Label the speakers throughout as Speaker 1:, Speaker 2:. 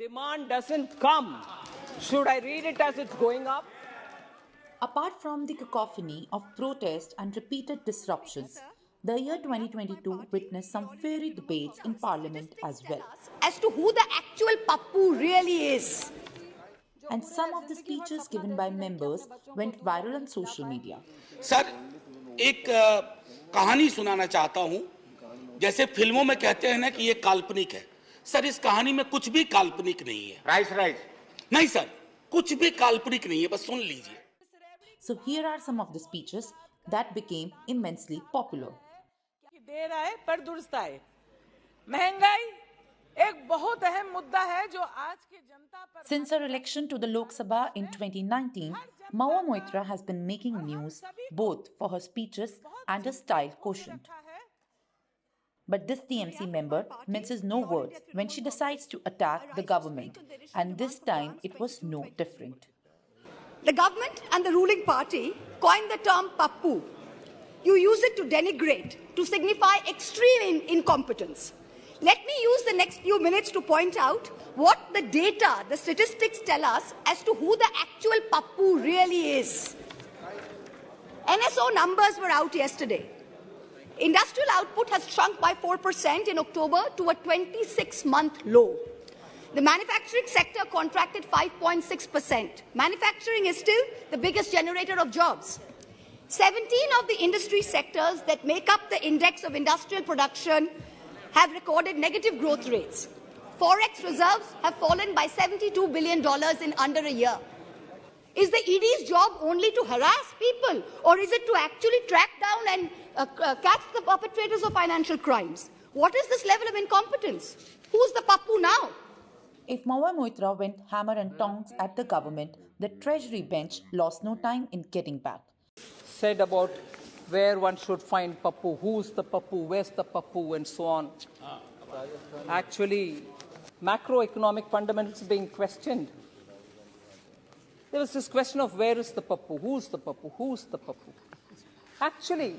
Speaker 1: Demand doesn't come. Should I read it as it's going up?
Speaker 2: Apart from the cacophony of protest and repeated disruptions, the year 2022 witnessed some fiery debates in Parliament as well.
Speaker 3: As to who the actual Pappu really is.
Speaker 2: And some of the speeches given by members went viral on social media.
Speaker 4: Sir, एक कहानी सुनाना चाहता हूं. जैसे फिल्मों में कहते हैं ना कि ये काल्पनिक है. सर, इस कहानी में कुछ भी काल्पनिक नहीं है. राइट. नहीं सर, कुछ भी काल्पनिक नहीं है. बस सुन लीजिए.
Speaker 2: So here are some of the speeches that became immensely popular.
Speaker 1: देर आए पर दुरुस्त आए. महंगाई एक बहुत अहम मुद्दा है जो आज की जनता पर.
Speaker 2: Since her election to the Lok Sabha in 2019, Mahua Moitra has been making news both for her speeches and her style quotient. But this TMC member minces no words when she decides to attack the government, and this time it was no different.
Speaker 3: The government and the ruling party coined the term Pappu. You use it to denigrate, to signify extreme incompetence. Let me use the next few minutes to point out what the data, the statistics tell us as to who the actual Pappu really is. NSO numbers were out yesterday. Industrial output has shrunk by 4% in October to a 26-month low. The manufacturing sector contracted 5.6%. Manufacturing is still the biggest generator of jobs. 17 of the industry sectors that make up the index of industrial production have recorded negative growth rates. Forex reserves have fallen by $72 billion in under a year. Is the ED's job only to harass people, or is it to actually track down and catch the perpetrators of financial crimes? What is this level of incompetence? Who's the Pappu now?
Speaker 2: If Mahua Moitra went hammer and tongs at the government, the Treasury bench lost no time in getting back.
Speaker 1: Said about where one should find Pappu, who's the Pappu, where's the Pappu, and so on. Actually, macroeconomic fundamentals being questioned. There was this question of where is the Pappu, who's the Pappu, who's the Pappu. Actually,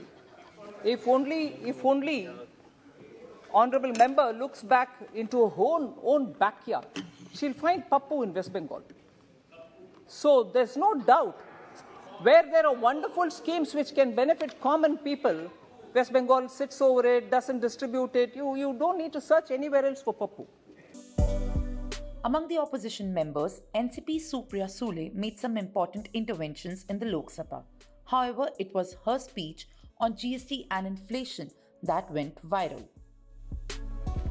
Speaker 1: if only honorable member looks back into her own backyard, she'll find Pappu in West Bengal. So there's no doubt, where there are wonderful schemes which can benefit common people, West Bengal sits over it, doesn't distribute it. You don't need to search anywhere else for Pappu.
Speaker 2: Among the opposition members, NCP Supriya Sule made some important interventions in the Lok Sabha. However, it was her speech on GST and inflation that went viral.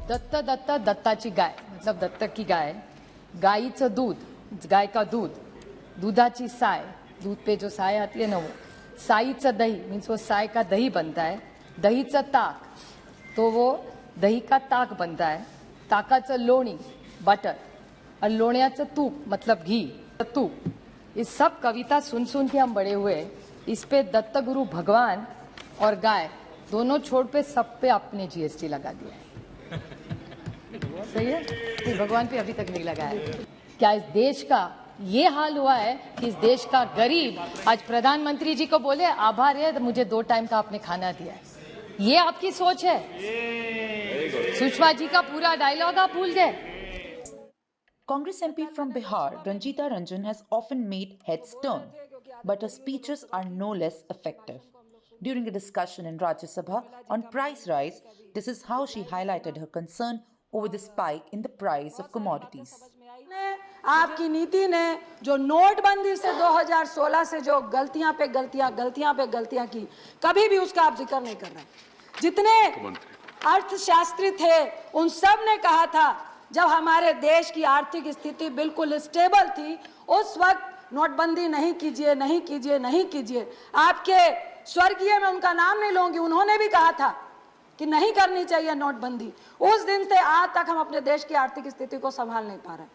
Speaker 5: दत्ताची गाय मतलब दत्तक की गाय, गाईचं दूध, गाय का दूध, दूधाची साय, दूध पे जो साय आती है ना वो, साईचं दही मीन्स वो साय का दही बनता है, दहीचं ताक तो वो दही का ताक बनता है, ताकाचं लोणी बटर और लोण्याचं तूप मतलब घी तूप. इस सब कविता सुन के हम बड़े हुए. इस पे दत्त गुरु भगवान और गाय दोनों छोड़ पे सब पे आपने जीएसटी लगा दिया है. सही है? नहीं, भगवान पे अभी तक नहीं लगा है. क्या इस देश का ये हाल हुआ है कि इस देश का गरीब आज प्रधानमंत्री जी को बोले आभार है मुझे 2 टाइम का आपने खाना दिया है. ये आपकी सोच है? सुषमा जी का पूरा डायलॉग आप भूल गए.
Speaker 2: Congress MP from Bihar, Ranjita Ranjan, has often made heads turn, but her speeches are no less effective. During a discussion in Rajya Sabha on price rise, this is how she highlighted her concern over the spike in the price of commodities.
Speaker 6: आपकी नीति ने जो नोटबंदी से 2016 से जो गलतियां पे गलतियां की, कभी भी उसका आप जिक्र नहीं कर रहे. जितने अर्थशास्त्री थे उन सब ने कहा था जब हमारे देश की आर्थिक स्थिति बिल्कुल स्टेबल थी उस वक्त नोटबंदी नहीं कीजिए. आपके स्वर्गीय में उनका नाम नहीं लूंगी, उन्होंने भी कहा था कि नहीं करनी चाहिए नोटबंदी. उस दिन से आज तक हम अपने देश की आर्थिक स्थिति को संभाल नहीं पा रहे.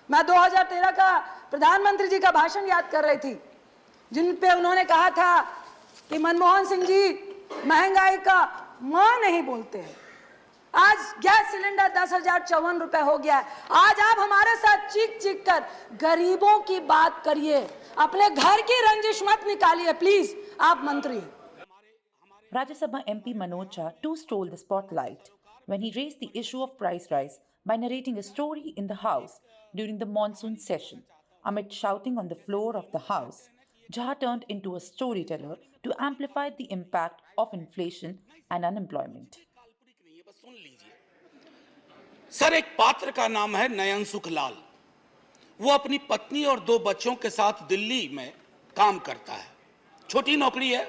Speaker 6: मैं 2013 का प्रधानमंत्री जी का भाषण याद कर रही थी जिन पे उन्होंने कहा था कि मनमोहन सिंह जी महंगाई का मां नहीं बोलते हैं. आज गैस सिलेंडर 10,054 रुपए हो गया है. आज आप हमारे साथ चीख कर गरीबों की बात करिए, अपने घर की रंजिश मत निकालिए प्लीज. आप मंत्री.
Speaker 2: Rajya Sabha MP Manoj Jha too stole the spotlight when he raised the issue of price rise by narrating a story in the house during the monsoon session. Amid shouting on the floor of the house, Jha turned into a storyteller to amplify the impact of inflation and unemployment.
Speaker 4: Sir, एक पात्र का नाम है नयन सुखलाल। वो अपनी पत्नी और 2 बच्चों के साथ दिल्ली में काम करता है। छोटी नौकरी है,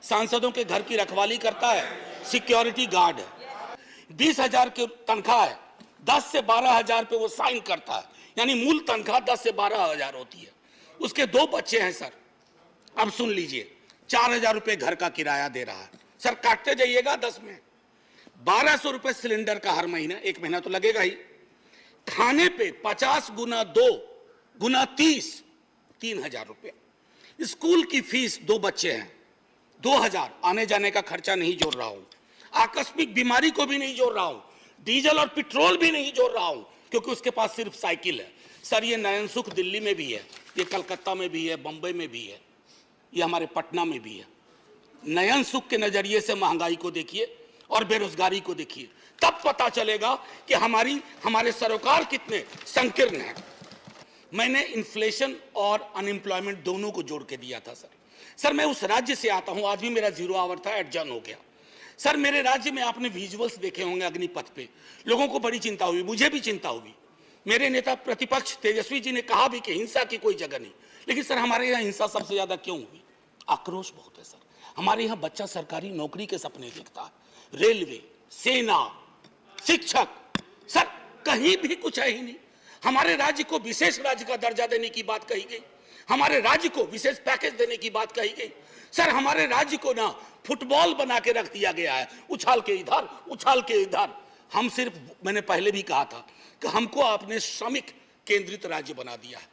Speaker 4: सांसदों के घर की रखवाली करता है, सिक्योरिटी गार्ड है। 20,000 की तनख्वाह है, 10 से 12,000 पे वो साइन करता है, यानी मूल तनख्वाह 10 से 12,000 होती है। उसके 2 बच्चे हैं सर। अब सुन लीजिए, 4,000 रुपए घर का किराया दे रहा है। सर काटते जाइएगा 10 में, 1,200 रुपए सिलेंडर का हर महीना, 1 महीना तो लगेगा ही। खाने पे 50 गुना 2 गुना 30, 3,000 रुपए। स्कूल की फीस, 2 बच्चे हैं, 2,000। आने जाने का खर्चा नहीं जोड़ रहा हूं, आकस्मिक बीमारी को भी नहीं जोड़ रहा हूं, डीजल और पेट्रोल भी नहीं जोड़ रहा हूं, क्योंकि उसके पास सिर्फ साइकिल है। सर ये नयन सुख दिल्ली में भी है, ये कलकत्ता में भी है, बंबई में भी है, ये हमारे पटना में भी है। नयन सुख के नजरिए से महंगाई को देखिए और बेरोजगारी को देखिए, तब पता चलेगा कि हमारे सरोकार कितने संकीर्ण हैं। मैंने इन्फ्लेशन और अनएम्प्लॉयमेंट दोनों को जोड़ के दिया था सर मैं उस राज्य से आता हूं, आज भी मेरा 0 आवर था, एडजर्न हो गया। सर मेरे राज्य में आपने विजुअल्स देखे होंगे अग्निपथ पे, लोगों को बड़ी चिंता हुई, मुझे भी चिंता हुई। मेरे नेता प्रतिपक्ष तेजस्वी जी ने कहा भी कि हिंसा की कोई जगह नहीं, लेकिन सर हमारे यहाँ हिंसा सबसे ज्यादा क्यों हुई? आक्रोश बहुत है सर। हमारे यहाँ बच्चा सरकारी नौकरी के सपने देखता है, रेलवे, सेना, शिक्षक, सर कहीं भी कुछ है ही नहीं। हमारे राज्य को विशेष राज्य का दर्जा देने की बात कही गई, हमारे राज्य को विशेष पैकेज देने की बात कही गई। सर हमारे राज्य को ना फुटबॉल बना के रख दिया गया है, उछाल के इधर उछाल के इधर। हम सिर्फ, मैंने पहले भी कहा था कि हमको आपने श्रमिक केंद्रित राज्य बना दिया है।